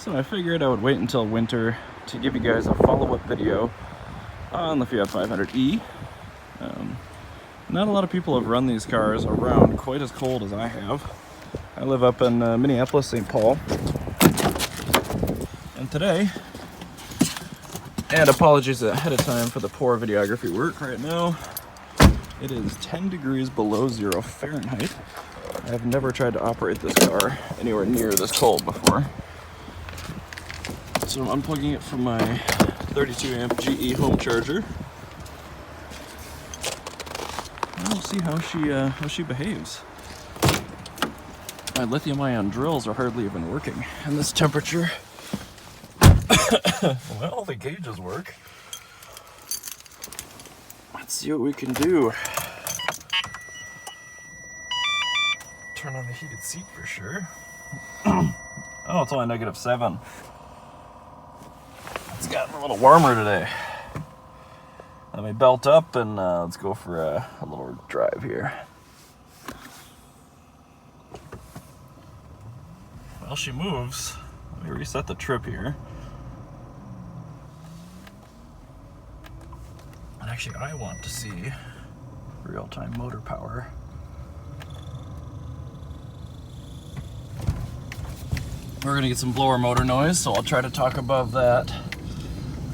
So I figured I would wait until winter to give you guys a follow-up video on the Fiat 500e. Not a lot of people have run these cars around quite as cold as I have. I live up in Minneapolis, St. Paul. And today, and apologies ahead of time for the poor videography work right now, it is 10 degrees below 0 Fahrenheit. I have never tried to operate this car anywhere near this cold before. So I'm unplugging it from my 32 amp GE home charger. And we'll see how she behaves. My lithium ion drills are hardly even working in this temperature. Well, the gauges work. Let's see what we can do. Turn on the heated seat for sure. Oh, it's only -7. It's gotten a little warmer today. Let me belt up and let's go for a little drive here. Well, she moves. Let me reset the trip here. And actually, I want to see real-time motor power. We're gonna get some blower motor noise, so I'll try to talk above that.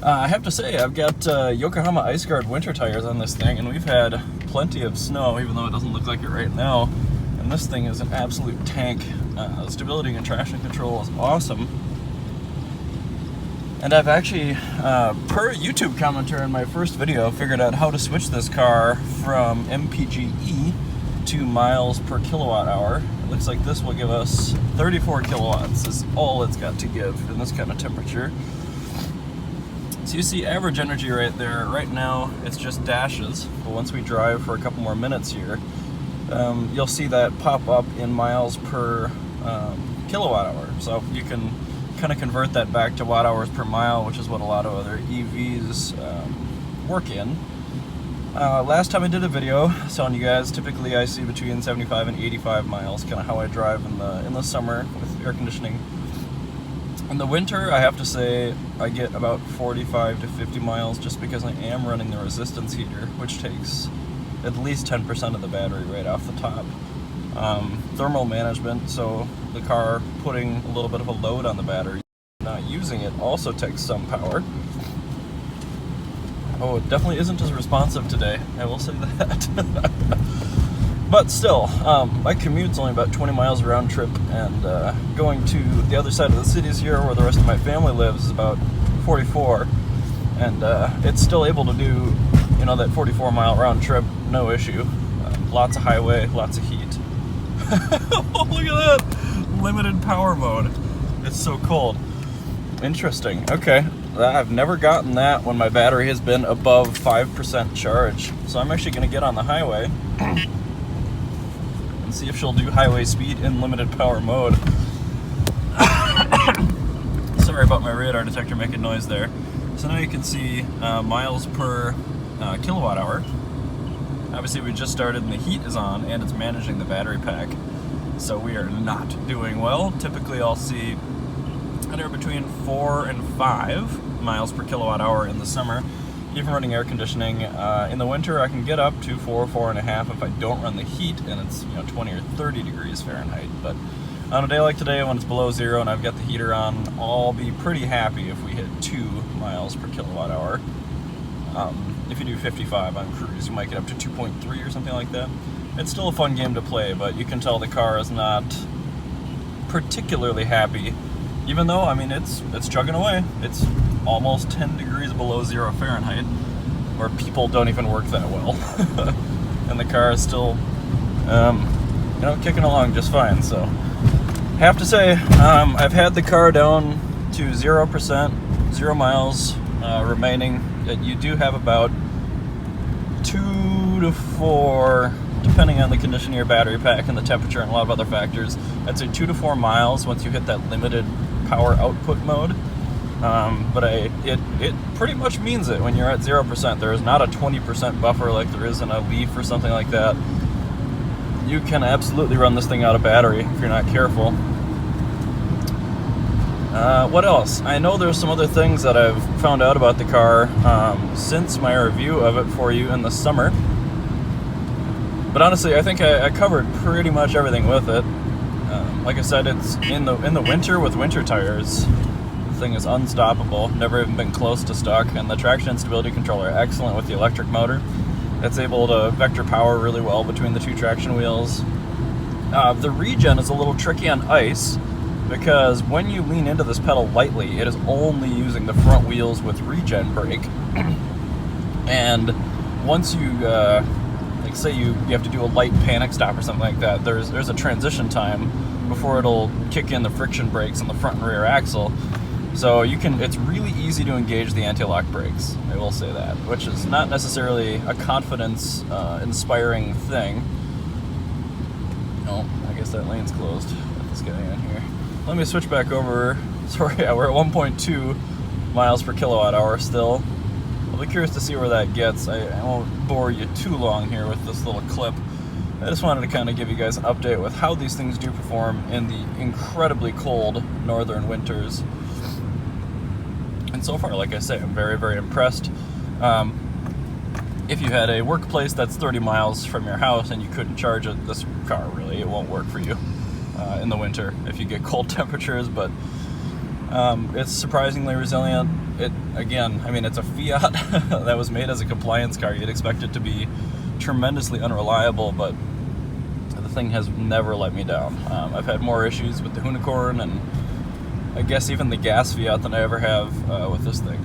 I have to say, I've got Yokohama Ice Guard winter tires on this thing, and we've had plenty of snow, even though it doesn't look like it right now. And this thing is an absolute tank. Stability and traction control is awesome. And I've actually, per YouTube commenter in my first video, figured out how to switch this car from MPGe to miles per kilowatt hour. It looks like this will give us 34 kilowatts is all it's got to give in this kind of temperature. So you see average energy right there. Right now it's just dashes, but once we drive for a couple more minutes here, you'll see that pop up in miles per kilowatt hour. So you can kind of convert that back to watt hours per mile, which is what a lot of other EVs work in. Last time I did a video telling you guys, typically I see between 75 and 85 miles, kind of how I drive in the summer with air conditioning. In the winter, I have to say I get about 45 to 50 miles just because I am running the resistance heater, which takes at least 10% of the battery right off the top. Thermal management, so the car putting a little bit of a load on the battery, not using it, also takes some power. Oh, it definitely isn't as responsive today, I will say that. But still, my commute's only about 20 miles round trip, and going to the other side of the cities here where the rest of my family lives is about 44, and it's still able to do, you know, that 44-mile round trip, no issue. Lots of highway, lots of heat. Oh, look at that! Limited power mode. It's so cold. Interesting. Okay. I've never gotten that when my battery has been above 5% charge. So I'm actually going to get on the highway and see if she'll do highway speed in limited power mode. Sorry about my radar detector making noise there. So now you can see miles per kilowatt hour. Obviously we just started and the heat is on and it's managing the battery pack. So we are not doing well. Typically I'll see anywhere between 4 and 5 miles per kilowatt hour in the summer, even running air conditioning. In the winter I can get up to 4.5 if I don't run the heat and it's 20 or 30 degrees Fahrenheit. But on a day like today when it's below 0 and I've got the heater on, I'll be pretty happy if we hit 2 miles per kilowatt hour. If you do 55 on cruise, you might get up to 2.3 or something like that. It's still a fun game to play, but you can tell the car is not particularly happy, even though, I mean, it's chugging away. It's almost 10 degrees below 0 Fahrenheit, where people don't even work that well. And the car is still, kicking along just fine. So, have to say, I've had the car down to 0%, 0 miles remaining. You do have about 2 to 4, depending on the condition of your battery pack and the temperature and a lot of other factors. I'd say 2 to 4 miles once you hit that limited power output mode. But it pretty much means it when you're at 0%. There is not a 20% buffer like there is in a Leaf or something like that. You can absolutely run this thing out of battery if you're not careful. What else? I know there's some other things that I've found out about the car since my review of it for you in the summer. But honestly, I think I covered pretty much everything with it. Like I said, it's in the winter with winter tires. The thing is unstoppable. Never even been close to stock. And the traction and stability controller, excellent with the electric motor. It's able to vector power really well between the two traction wheels. The regen is a little tricky on ice, because when you lean into this pedal lightly, it is only using the front wheels with regen brake. And once you, like say you have to do a light panic stop or something like that, there's a transition time before it'll kick in the friction brakes on the front and rear axle. So it's really easy to engage the anti-lock brakes, I will say that, which is not necessarily a confidence inspiring thing. Oh, I guess that lane's closed. Let this guy in here. Let me switch back over. Sorry, yeah, we're at 1.2 miles per kilowatt hour still. I'll be curious to see where that gets. I won't bore you too long here with this little clip. I just wanted to kind of give you guys an update with how these things do perform in the incredibly cold northern winters. And so far, like I say, I'm very, very impressed. If you had a workplace that's 30 miles from your house and you couldn't charge it, this car really, it won't work for you in the winter if you get cold temperatures, but it's surprisingly resilient. Again, I mean, it's a Fiat that was made as a compliance car. You'd expect it to be tremendously unreliable, but the thing has never let me down. I've had more issues with the Unicorn and I guess even the gas Fiat than I ever have with this thing.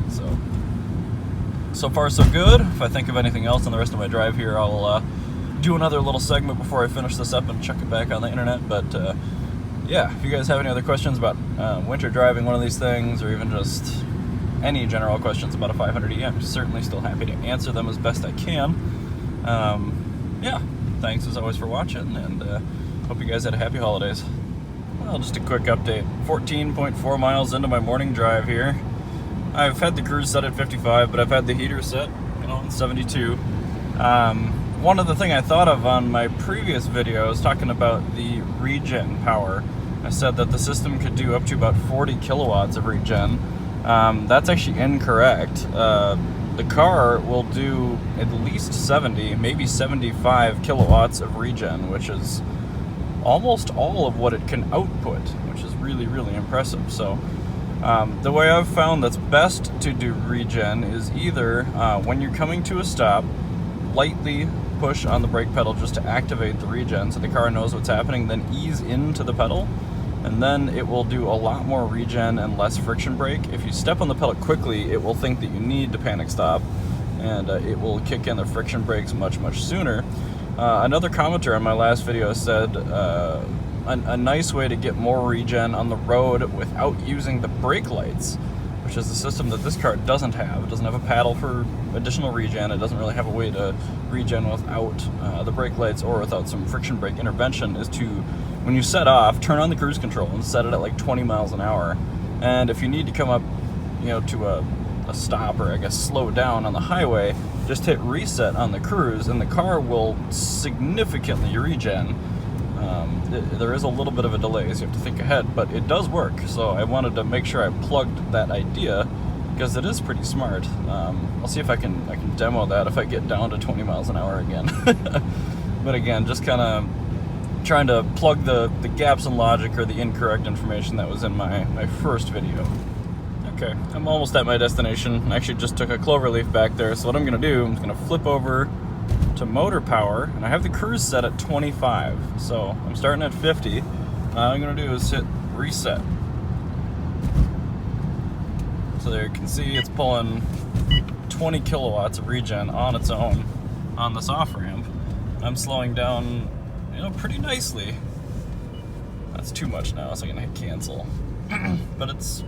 So far so good. If I think of anything else on the rest of my drive here, I'll do another little segment before I finish this up and chuck it back on the internet. But yeah, if you guys have any other questions about winter driving one of these things, or even just any general questions about a 500e, I'm certainly still happy to answer them as best I can. Yeah, thanks as always for watching, and hope you guys had a happy holidays. Well, just a quick update. 14.4 miles into my morning drive here. I've had the cruise set at 55, but I've had the heater set, in 72. One other thing I thought of on my previous video, I was talking about the regen power. I said that the system could do up to about 40 kilowatts of regen. That's actually incorrect. The car will do at least 70, maybe 75 kilowatts of regen, which is almost all of what it can output, which is really, really impressive. So the way I've found that's best to do regen is either when you're coming to a stop, lightly push on the brake pedal just to activate the regen so the car knows what's happening, then ease into the pedal, and then it will do a lot more regen and less friction brake. If you step on the pedal quickly, it will think that you need to panic stop, and it will kick in the friction brakes much, much sooner. Another commenter on my last video said a nice way to get more regen on the road without using the brake lights, which is a system that this car doesn't have. It doesn't have a paddle for additional regen. It doesn't really have a way to regen without the brake lights or without some friction brake intervention, is to, when you set off, turn on the cruise control and set it at like 20 miles an hour. And if you need to come up, to a stop, or I guess slow down on the highway, just hit reset on the cruise and the car will significantly regen. There is a little bit of a delay, so you have to think ahead, but it does work. So I wanted to make sure I plugged that idea because it is pretty smart. I'll see if I can demo that if I get down to 20 miles an hour again. But again, just kind of trying to plug the gaps in logic or the incorrect information that was in my first video. Okay, I'm almost at my destination. I actually just took a cloverleaf back there, so what I'm going to do, I'm going to flip over to motor power, and I have the cruise set at 25, so I'm starting at 50. All I'm going to do is hit reset. So there you can see it's pulling 20 kilowatts of regen on its own on this off-ramp. I'm slowing down, pretty nicely. That's too much now, so I'm going to hit cancel. But it's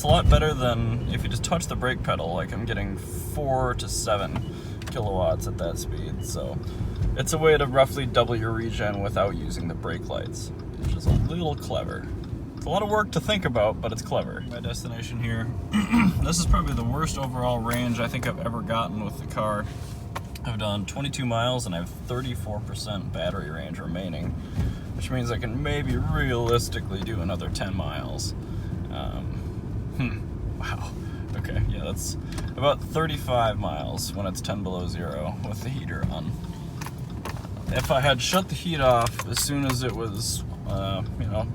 a lot better than if you just touch the brake pedal. Like, I'm getting 4 to 7 kilowatts at that speed, so it's a way to roughly double your regen without using the brake lights, which is a little clever. It's a lot of work to think about, but it's clever. My destination here. This is probably the worst overall range I think I've ever gotten with the car. I've done 22 miles and I have 34% battery range remaining, which means I can maybe realistically do another 10 miles. Wow. Okay, yeah, that's about 35 miles when it's 10 below zero with the heater on. If I had shut the heat off as soon as it was, you know,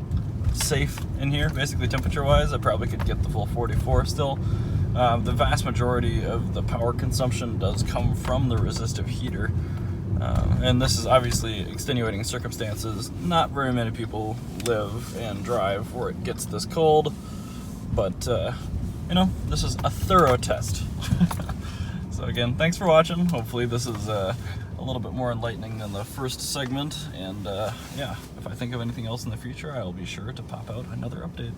safe in here, basically temperature-wise, I probably could get the full 44 still. The vast majority of the power consumption does come from the resistive heater. And this is obviously extenuating circumstances. Not very many people live and drive where it gets this cold, but you know, this is a thorough test. So again, thanks for watching. Hopefully this is a little bit more enlightening than the first segment, and yeah, if I think of anything else in the future, I'll be sure to pop out another update.